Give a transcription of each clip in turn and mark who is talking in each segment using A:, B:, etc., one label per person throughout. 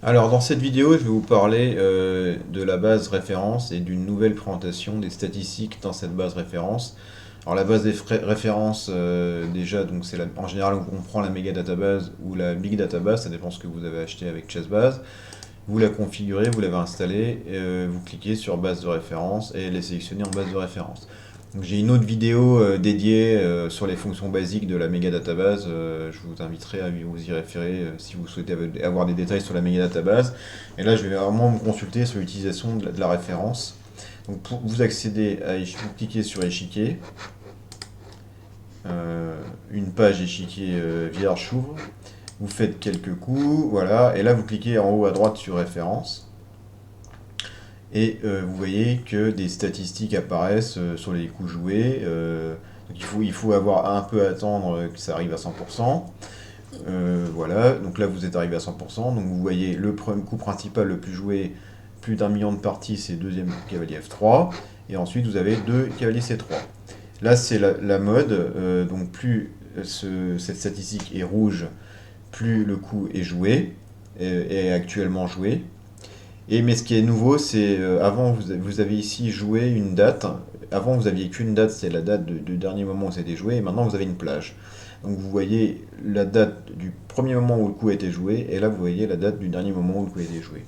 A: Alors dans cette vidéo, je vais vous parler de la base référence et d'une nouvelle présentation des statistiques dans cette base référence. Alors la base des références, déjà, donc en général on prend la méga database ou la big database, ça dépend ce que vous avez acheté avec Chessbase. Vous la configurez, vous l'avez installée, vous cliquez sur base de référence et elle est sélectionnée en base de référence. Donc j'ai une autre vidéo dédiée sur les fonctions basiques de la méga database. Je vous inviterai à vous y référer si vous souhaitez avoir des détails sur la méga database. Et là, je vais vraiment me consulter sur l'utilisation de la référence. Donc pour vous accéder à vous cliquez sur échiquier. Une page échiquier vierge s'ouvre. Vous faites quelques coups, voilà. Et là, vous cliquez en haut à droite sur référence. Et vous voyez que des statistiques apparaissent sur les coups joués. Donc il faut avoir un peu attendre que ça arrive à 100%. Voilà, donc là vous êtes arrivé à 100%. Donc vous voyez le coup principal le plus joué, plus d'1 million de parties, c'est deuxième cavalier F3. Et ensuite vous avez deux cavaliers C3. Là c'est la mode, donc plus cette statistique est rouge, plus le coup est joué, est actuellement joué. Mais ce qui est nouveau, c'est avant vous avez ici joué une date. Avant vous aviez qu'une date, c'est la date du dernier moment où c'était joué, et maintenant vous avez une plage. Donc vous voyez la date du premier moment où le coup a été joué, et là vous voyez la date du dernier moment où le coup a été joué.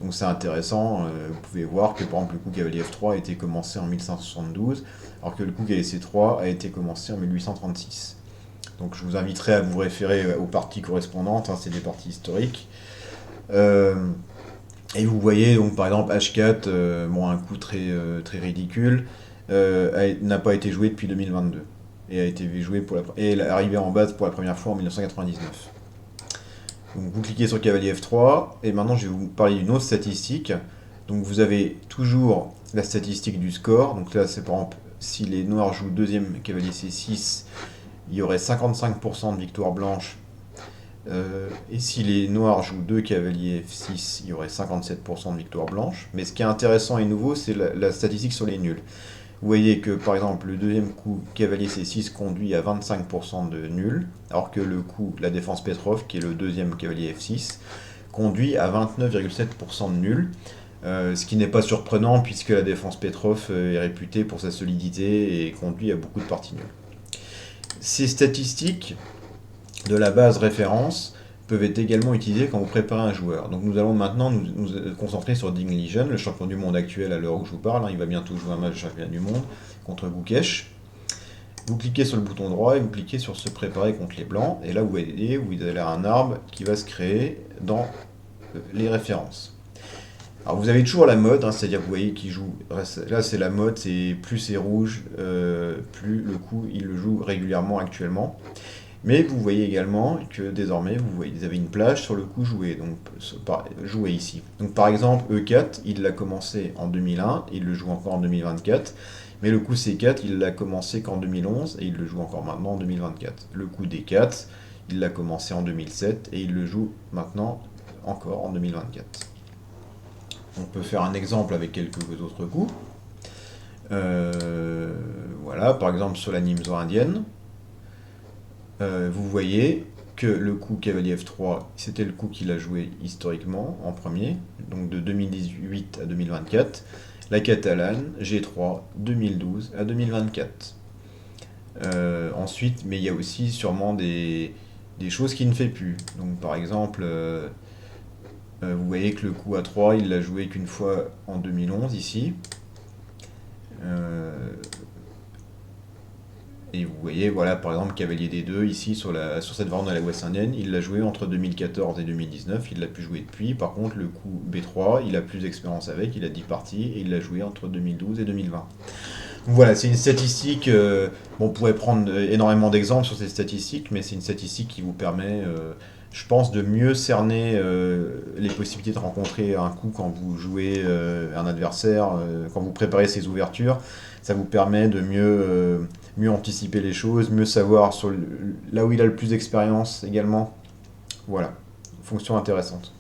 A: Donc c'est intéressant, vous pouvez voir que par exemple le coup cavalier F3 a été commencé en 1572, alors que le coup cavalier C3 a été commencé en 1836. Donc je vous inviterai à vous référer aux parties correspondantes, hein, c'est des parties historiques. Euh, et vous voyez donc par exemple H4, bon, un coup très ridicule, n'a pas été joué depuis 2022 et a été joué et est arrivé en base pour la première fois en 1999. Donc vous cliquez sur cavalier F3 et maintenant je vais vous parler d'une autre statistique. Donc vous avez toujours la statistique du score. Donc là c'est par exemple si les noirs jouent deuxième cavalier C6, il y aurait 55% de victoire blanche. Et si les noirs jouent 2 cavaliers F6, il y aurait 57% de victoire blanche. Mais ce qui est intéressant et nouveau, c'est la statistique sur les nuls. Vous voyez que par exemple le deuxième coup cavalier C6 conduit à 25% de nuls, alors que le coup la défense Petrov, qui est le deuxième cavalier F6, conduit à 29,7% de nuls. Ce qui n'est pas surprenant puisque la défense Petrov est réputée pour sa solidité et conduit à beaucoup de parties nulles. Ces statistiques de la base référence peuvent être également utilisées quand vous préparez un joueur. Donc nous allons maintenant nous concentrer sur Ding Liren, le champion du monde actuel à l'heure où je vous parle. Il va bientôt jouer un match de championnat du monde contre Gukesh. Vous cliquez sur le bouton droit et vous cliquez sur se préparer contre les blancs. Et là vous voyez, vous allez un arbre qui va se créer dans les références. Alors vous avez toujours la mode, hein, c'est-à-dire que vous voyez qu'il joue. Là c'est la mode, c'est plus c'est rouge, plus le coup il le joue régulièrement actuellement. Mais vous voyez également que désormais vous avez une plage sur le coup joué, donc joué ici. Donc par exemple E4, il l'a commencé en 2001, il le joue encore en 2024. Mais le coup C4, il l'a commencé qu'en 2011 et il le joue encore maintenant en 2024. Le coup D4, il l'a commencé en 2007 et il le joue maintenant encore en 2024. On peut faire un exemple avec quelques autres coups. Voilà, par exemple sur la Nimzo indienne. Vous voyez que le coup cavalier F3, c'était le coup qu'il a joué historiquement en premier, donc de 2018 à 2024. La catalane, G3, 2012 à 2024. Ensuite, mais il y a aussi sûrement des choses qu'il ne fait plus. Donc par exemple, vous voyez que le coup A3, il l'a joué qu'une fois en 2011 ici. Et vous voyez, voilà, par exemple, cavalier D2, ici, sur cette variante de la West indienne, il l'a joué entre 2014 et 2019, il l'a pu jouer depuis. Par contre, le coup B3, il a plus d'expérience avec, il a 10 parties, et il l'a joué entre 2012 et 2020. Donc voilà, c'est une statistique, bon, on pourrait prendre énormément d'exemples sur ces statistiques, mais c'est une statistique qui vous permet, je pense, de mieux cerner les possibilités de rencontrer un coup quand vous jouez un adversaire, quand vous préparez ses ouvertures. Ça vous permet de mieux anticiper les choses, mieux savoir là où il a le plus d'expérience également. Voilà, fonction intéressante.